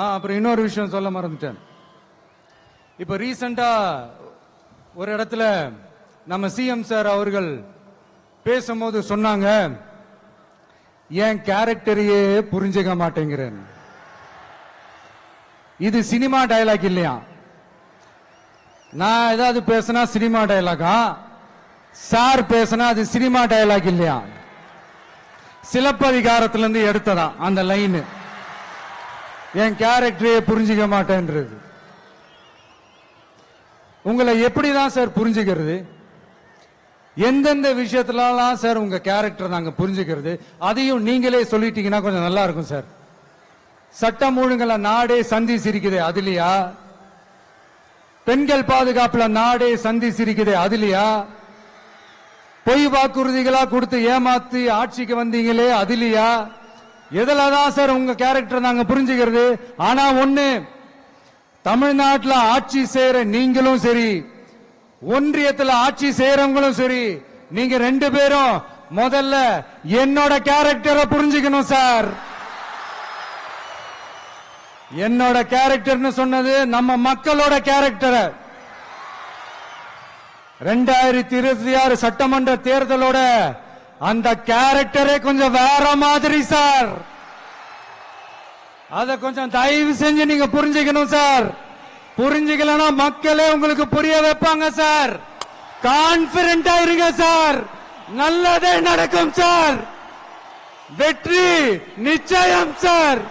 அப்புறம் இன்னொரு விஷயம் சொல்ல மறந்துட்டேன். இப்ப ரீசெண்டா ஒரு இடத்துல நம்ம சிஎம் சார் அவர்கள் பேசும்போது சொன்னாங்க, என் கேரக்டரையே புரிஞ்சுக்க மாட்டேங்கிறேன். இது சினிமா டயலாக் இல்லையா? நான் ஏதாவது பேசினா சினிமா டயலாகா? சார் பேசினா அது சினிமா டயலாக் இல்லையா? சிலப்பதிகாரத்திலிருந்து எடுத்ததா அந்த லைன். என் கேரக்டரையே புரிஞ்சுக்க மாட்டேன்றது. உங்களை எப்படிதான் சார் புரிஞ்சுக்கிறது? எந்தெந்த விஷயத்துலாம் சார் உங்க கேரக்டர் நாங்க புரிஞ்சுக்கிறது? அதையும் நீங்களே சொல்லிட்டீங்கன்னா கொஞ்சம் நல்லா இருக்கும் சார். சட்டம் ஒழுங்குல நாடே சந்தி சிரிக்குது அதுலயா? பெண்கள் பாதுகாப்புல நாடே சந்தி சிரிக்குது அதுலயா? பொய் வாக்குறுதிகளா கொடுத்து ஏமாத்தி ஆட்சிக்கு வந்தீங்களே அதுலயா? எதுலதான் சார் உங்க கேரக்டர் நாங்க புரிஞ்சுக்கிறது? ஆனா ஒண்ணு, தமிழ்நாட்டில் ஆட்சி செய்யற நீங்களும் சரி, ஒன்றியத்தில் ஆட்சி செய்யறவங்களும் சரி, நீங்க ரெண்டு பேரும் முதல்ல என்னோட கேரக்டரை புரிஞ்சுக்கணும் சார். என்னோட கேரக்டர்னு சொன்னது நம்ம மக்களோட கேரக்டர். 2026 சட்டமன்ற தேர்தலோட அந்த கேரக்டரே கொஞ்சம் வேற மாதிரி சார். அத கொஞ்சம் தயவு செஞ்சு நீங்க புரிஞ்சுக்கணும் சார். புரிஞ்சுக்கலன்னா மக்களே உங்களுக்கு புரிய வைப்பாங்க சார். கான்பிடென்டா இருங்க சார். நல்லதே நடக்கும் சார். வெற்றி நிச்சயம் சார்.